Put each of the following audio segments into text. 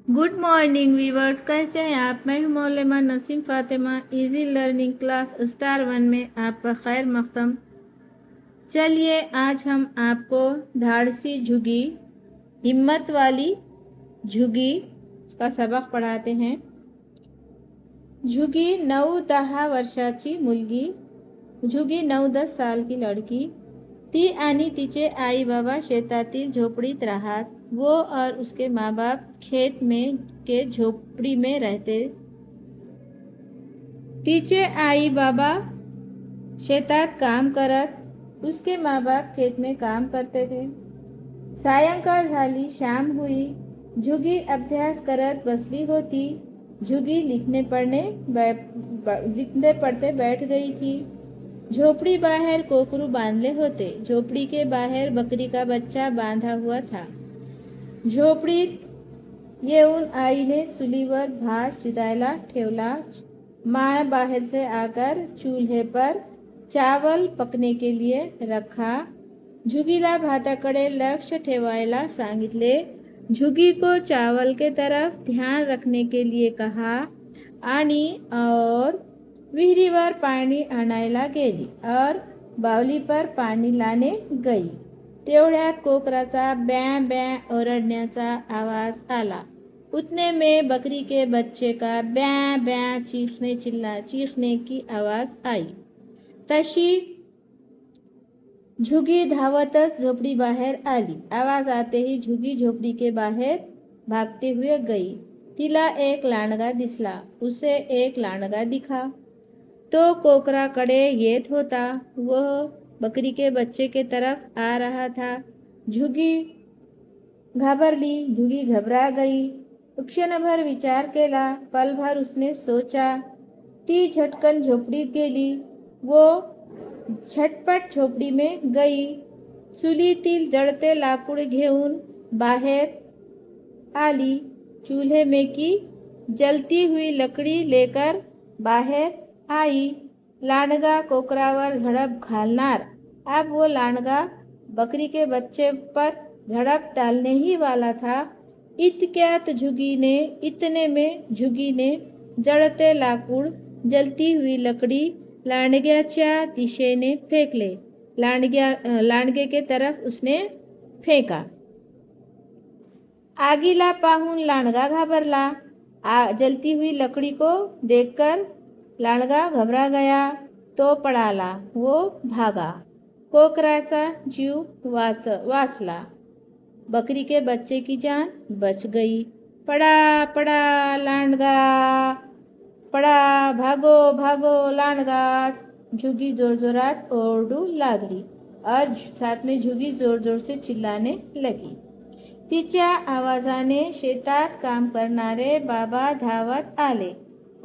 Good morning viewers, कैसे हैं आप। मैं हूं मौलमा Naseem Fatima. Easy learning class star 1 में आपका खैर मक़दम। चलिए आज हम आपको धाड़सी झुगी, हिम्मत वाली झुगी का सबक पढ़ाते हैं। झुगी 9-10 वर्षाची मुलगी, झुगी 9-10 साल की लड़की, ती आणि तिचे आई बाबा शेतातील झोपड़ीत राहत। वो और उसके माँ बाप खेत में के झोपड़ी में रहते। तिचे आई बाबा शेतात काम करत, उसके माँ बाप खेत में काम करते थे। सायंकाळ झाली, शाम हुई, झुगी अभ्यास करत बसली होती। झुगी लिखने पढ़ते बैठ गई थी। झोपड़ी बाहर कोकरू बांधले होते। झोपड़ी के बाहर बकरी का बच्चा बांधा हुआ था। झोपड़ीत येऊन आईने चुलीवर भात शिजायला ठेवला। माँ बाहर से आकर चूल्हे पर चावल पकने के लिए रखा। झुगीला भाताकडे लक्ष ठेवायला सांगितले। झुगी को चावल के तरफ ध्यान रखने के लिए कहा आणि और विहिरीवर पाणी आणायला गेली और बावली पर पाणी लाने गई। तेवढ्यात कोकराचा ब्यां ब्यां ओरडण्याचा आवाज आला। उतने में बकरी के बच्चे का ब्यां ब्यां चीखने की आवाज आई। तशी झुगी धावतच झोपड़ी बाहर आली। आवाज आते ही झुगी झोपड़ी के बाहर भागते हुए गई। तिला एक लांडगा दिसला। उसे एक लांडगा दिखा तो कोकराकडे येत होता। वह बकरी के बच्चे के तरफ आ रहा था। झुगी घाबरली, झुगी घबरा गई। क्षणभर विचार केला, पलभर उसने सोचा। ती झटकन झोपड़ीत गेली। वो झटपट झोपड़ी में गई। चुलीतील जळते लाकूड घेऊन बाहेर आली। चूल्हे में की जलती हुई लकड़ी लेकर बाहर आई। लांडगा कोकरावर झड़प घालनार। अब वो लांडगा बकरी के बच्चे पर झड़प डालने ही वाला था। इतने में झुगी ने जळते लाकूड, जलती हुई लकड़ी लांडग्याच्या दिशेने फेंकले। लांडगे के तरफ उसने फेंका। आगीला पाहून लांडगा घाबरला। जलती हुई लकड़ी को देखकर लांडगा घबरा गया तो पळाला। वो भागा। कोकराचा जीव वाचला। बकरी के बच्चे की जान बच गई। पड़ा पड़ा लांडगा, पड़ा, भागो भागो लांडगा, झुगी जोर जोरात ओरडू लागली और साथ में झुगी जोर जोर से चिल्लाने लगी। तिच्या आवाजाने शेतात काम करणारे बाबा धावत आले।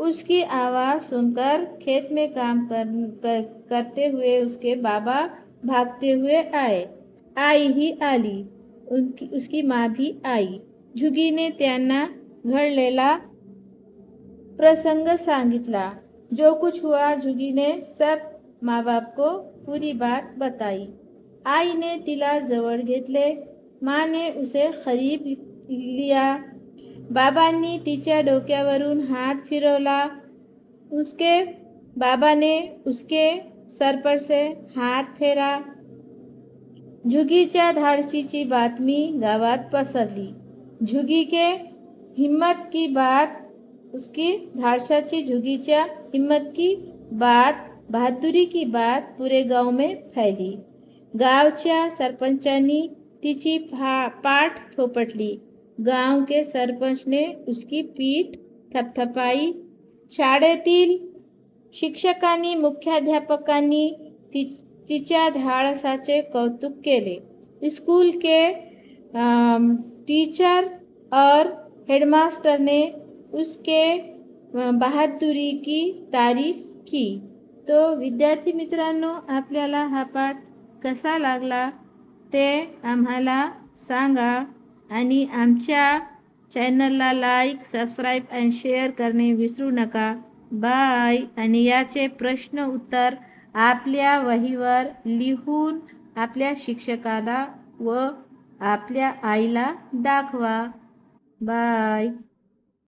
उसकी आवाज सुनकर खेत में काम करते हुए उसके बाबा भागते हुए आए। आई ही आली, उसकी माँ भी आई। झुगीने त्यांना घडलेला प्रसंग सांगितला। जो कुछ हुआ झुगी ने सब माँ बाप को पूरी बात बताई। आई ने तिला जवळ घेतले। माँ ने उसे करीब लिया। बाबांनी तिच्या डोक्यावरून हात फिरवला। उसके बाबा ने उसके सर पर से हात फेरा। झुगीच्या धाडसीची बातमी गावात पसरली। झुगी के हिम्मत की बात, उसकी धाडसाची झुगीच्या हिम्मत की बात, बहादुरी की बात पूरे गांव में फैली। गावच्या सरपंचांनी तिची पाठ थोपटली। गांव के सरपंच ने उसकी पीठ थपथपाई। शाळेतील शिक्षकांनी, मुख्याध्यापकांनी तिच्या धाडसाचे कौतुक केले। स्कूल के टीचर और हेडमास्टर ने उसके बहादुरी की तारीफ की। तो विद्यार्थी मित्रांनो, आपल्याला हा पाठ कसा लागला ते आम्हाला सांगा आणि आमच्या चॅनलला लाईक, सबस्क्राईब आणि शेअर करणे विसरू नका। बाय। आणि याचे प्रश्न उत्तर आपल्या वहीवर लिहून आपल्या शिक्षकाला व आपल्या आईला दाखवा। बाय।